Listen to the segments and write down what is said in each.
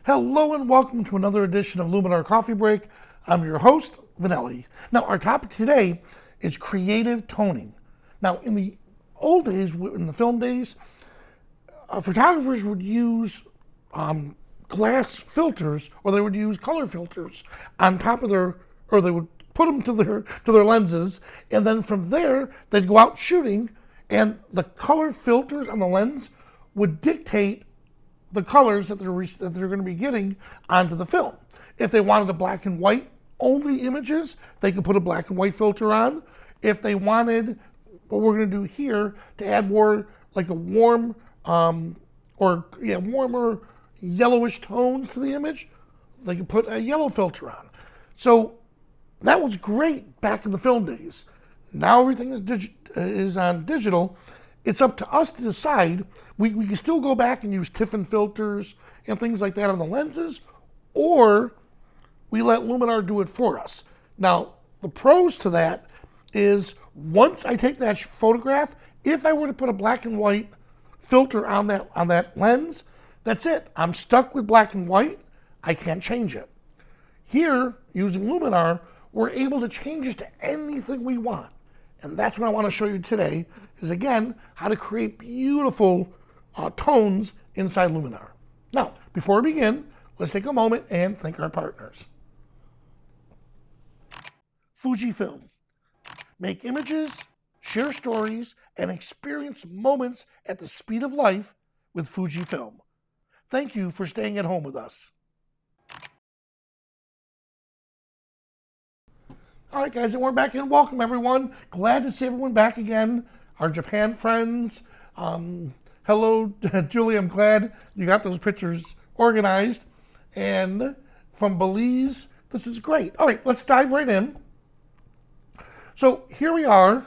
Hello and welcome to another edition of Luminar Coffee Break. I'm your host, Vanelli. Now, our topic today is creative toning. Now, in the old days, in the film days, photographers would use glass filters, or they would use color filters on top of or they would put them to their lenses, and then from there, they'd go out shooting, and the color filters on the lens would dictate the colors that they're going to be getting onto the film. If they wanted a black and white only images, they could put a black and white filter on. If they wanted what we're going to do here to add more like a warmer yellowish tones to the image, they could put a yellow filter on. So that was great back in the film days. Now everything is on digital. It's up to us to decide. We can still go back and use Tiffin filters and things like that on the lenses, or we let Luminar do it for us. Now, the pros to that is once I take that photograph, if I were to put a black and white filter on that lens, that's it. I'm stuck with black and white. I can't change it. Here, using Luminar, we're able to change it to anything we want. And that's what I want to show you today, is again, how to create beautiful tones inside Luminar. Now, before we begin, let's take a moment and thank our partners. Fujifilm. Make images, share stories, and experience moments at the speed of life with Fujifilm. Thank you for staying at home with us. All right, guys, and we're back in. Welcome, everyone. Glad to see everyone back again. Our Japan friends. Hello, Julie. I'm glad you got those pictures organized. And from Belize, this is great. All right, let's dive right in. So here we are.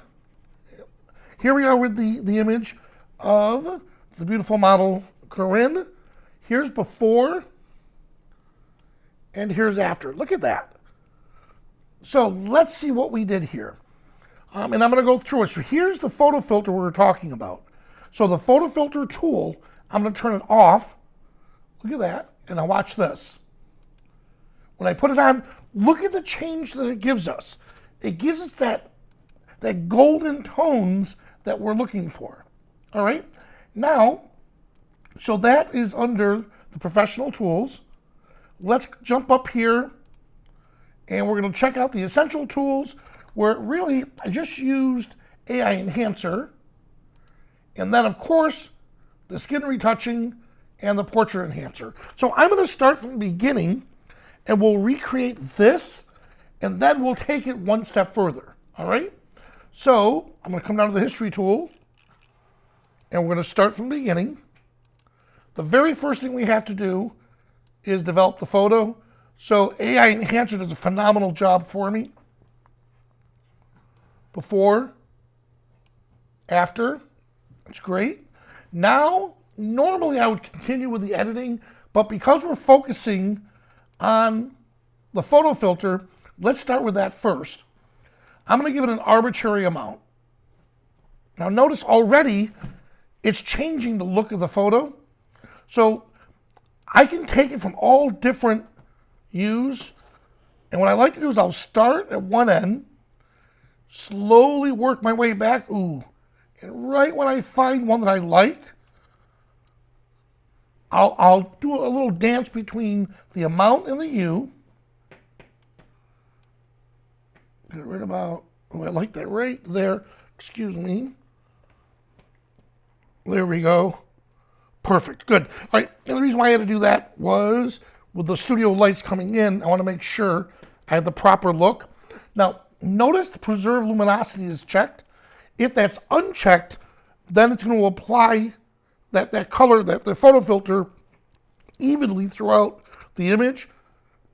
Here we are with the image of the beautiful model Corinne. Here's before, and here's after. Look at that. So let's see what we did here. And I'm going to go through it. So here's the photo filter we were talking about. So the photo filter tool, I'm going to turn it off. Look at that. And now watch this. When I put it on, look at the change that it gives us. It gives us that golden tones that we're looking for. All right. Now, so that is under the professional tools. Let's jump up here. And we're going to check out the essential tools, where really I just used AI enhancer. And then, of course, the skin retouching and the portrait enhancer. So I'm going to start from the beginning, and we'll recreate this, and then we'll take it one step further. All right? So I'm going to come down to the history tool, and we're going to start from the beginning. The very first thing we have to do is develop the photo. So AI Enhancer does a phenomenal job for me. Before, after, it's great. Now, normally I would continue with the editing, but because we're focusing on the photo filter, let's start with that first. I'm going to give it an arbitrary amount. Now notice already it's changing the look of the photo. So I can take it from all different views, and what I like to do is I'll start at one end, slowly work my way back, and right when I find one that I like, I'll do a little dance between the amount and the hue. Get rid about, I like that right there, excuse me. There we go. Perfect, good. All right, and the reason why I had to do that was with the studio lights coming in, I want to make sure I have the proper look. Now, notice the preserve luminosity is checked. If that's unchecked, then it's going to apply that color, the photo filter, evenly throughout the image.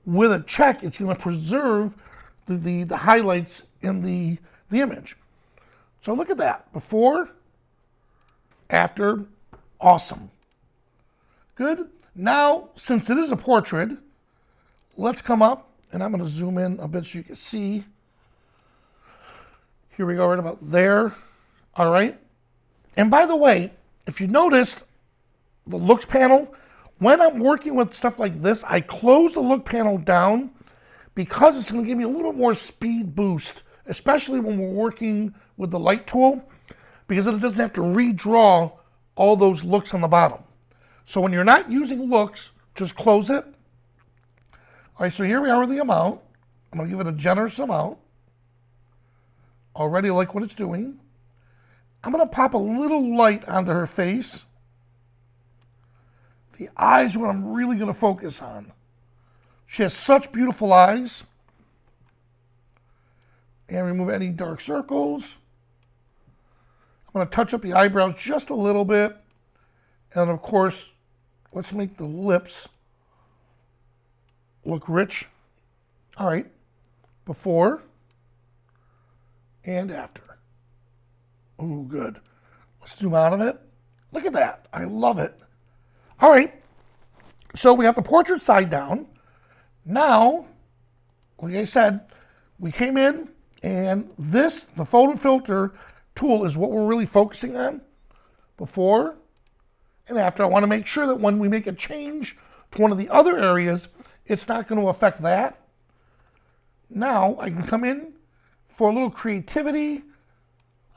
With a check, it's going to preserve the highlights in the image. So look at that. Before, after, awesome. Good. Now, since it is a portrait, let's come up, and I'm going to zoom in a bit so you can see. Here we go, right about there. All right. And by the way, if you noticed the looks panel, When I'm working with stuff like this, I close the look panel down because it's going to give me a little more speed boost, especially when we're working with the light tool, because it doesn't have to redraw all those looks on the bottom. So when you're not using looks, just close it. All right, so here we are with the amount. I'm going to give it a generous amount. Already like what it's doing. I'm going to pop a little light onto her face. The eyes are what I'm really going to focus on. She has such beautiful eyes. And remove any dark circles. I'm going to touch up the eyebrows just a little bit. And of course, let's make the lips look rich. All right, before and after. Ooh, good. Let's zoom out of it. Look at that. I love it. All right, so we have the portrait side down. Now, like I said, we came in and this, the photo filter tool, is what we're really focusing on. Before and after. I want to make sure that when we make a change to one of the other areas, it's not going to affect that. Now I can come in for a little creativity.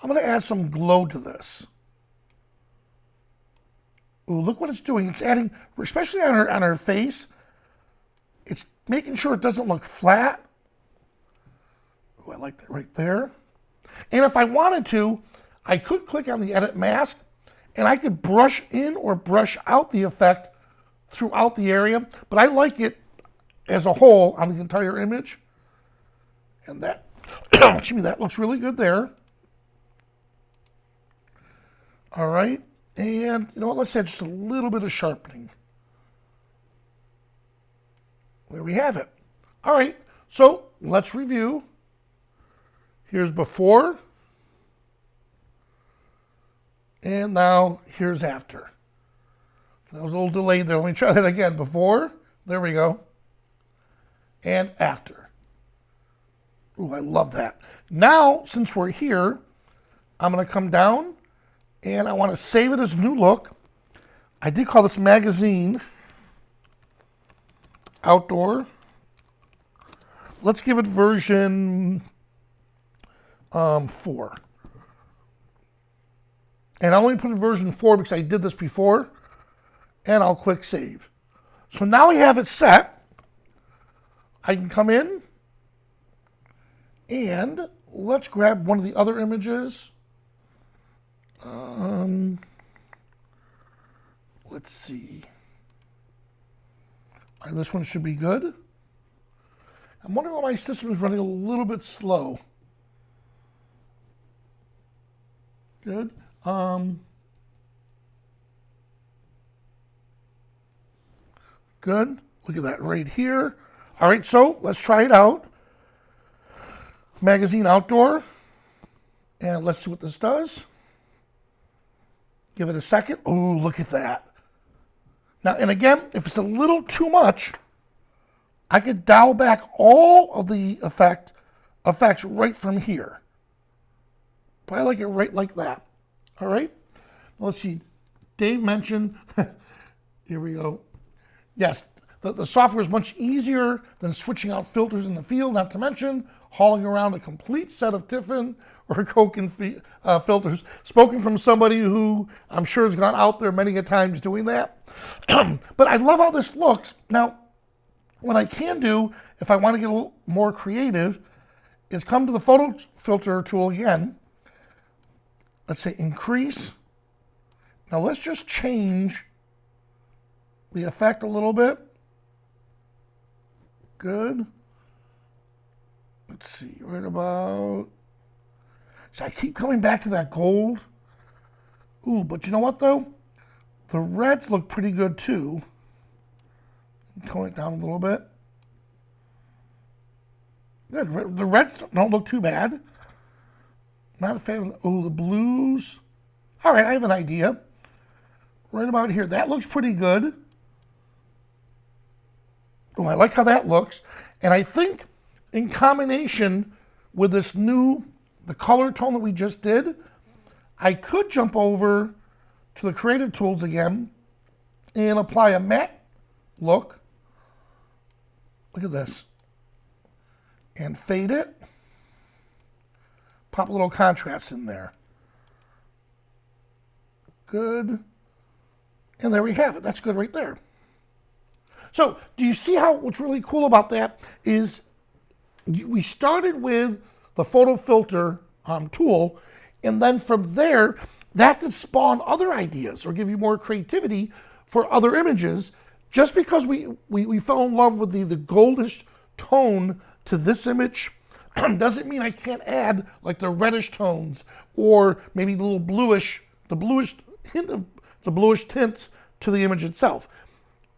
I'm going to add some glow to this. Ooh, look what it's doing. It's adding, especially on her face, it's making sure it doesn't look flat. Ooh, I like that right there. And if I wanted to, I could click on the edit mask and I could brush in or brush out the effect throughout the area, but I like it as a whole on the entire image. And that, excuse me, that looks really good there. All right, and you know what, let's add just a little bit of sharpening. There we have it. All right, so let's review. Here's before, and now here's after. That was a little delayed there. Let me try that again. Before, there we go, and after. Ooh, I love that. Now, since we're here, I'm going to come down and I want to save it as new look. I did call this magazine outdoor. Let's give it version 4. And I only put in version 4 because I did this before. And I'll click save. So now we have it set. I can come in and let's grab one of the other images. Let's see. All right, this one should be good. I'm wondering why my system is running a little bit slow. Good. Good. Look at that right here. All right, so let's try it out. Magazine outdoor. And let's see what this does. Give it a second. Oh, look at that. Now, and again, if it's a little too much, I could dial back all of the effects right from here. But I like it right like that. All right. Let's see. Dave mentioned, here we go. Yes, the software is much easier than switching out filters in the field, not to mention hauling around a complete set of Tiffin or Koken filters. Spoken from somebody who I'm sure has gone out there many a times doing that. But I love how this looks. Now, what I can do, if I want to get a little more creative, is come to the photo filter tool again. Let's say increase. Now let's just change the effect a little bit. Good. Let's see, right about. So I keep coming back to that gold. Ooh, but you know what though? The reds look pretty good too. Tone it down a little bit. Good. The reds don't look too bad. Not a fan of the blues. All right, I have an idea. Right about here. That looks pretty good. Oh, I like how that looks. And I think in combination with this the color tone that we just did, I could jump over to the creative tools again and apply a matte look at this, and fade it, pop a little contrast in there. Good. And there we have it. That's good right there. So do you see how what's really cool about that is we started with the photo filter tool, and then from there, that could spawn other ideas or give you more creativity for other images. Just because we fell in love with the goldish tone to this image doesn't mean I can't add like the reddish tones or maybe the little bluish, the bluish hint of the bluish tints to the image itself.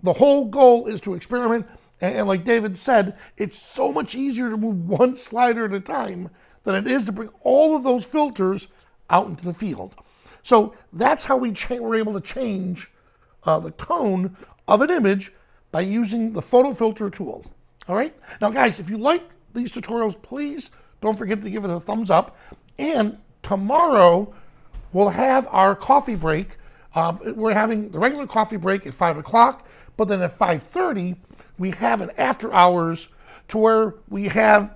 The whole goal is to experiment, and like David said, it's so much easier to move one slider at a time than it is to bring all of those filters out into the field. So that's how we're able to change the tone of an image by using the photo filter tool. All right? Now guys, if you like these tutorials, please don't forget to give it a thumbs up. And tomorrow we'll have our coffee break. We're having the regular coffee break at 5 o'clock, but then at 5:30, we have an after hours to where we have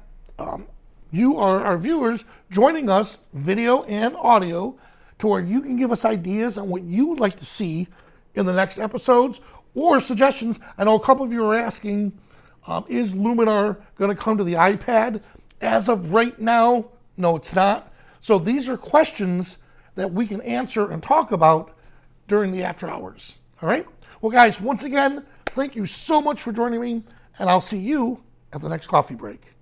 you, our viewers, joining us, video and audio, to where you can give us ideas on what you would like to see in the next episodes or suggestions. I know a couple of you are asking, is Luminar going to come to the iPad? As of right now, no, it's not. So these are questions that we can answer and talk about during the after hours. All right? Well, guys, once again, thank you so much for joining me, and I'll see you at the next coffee break.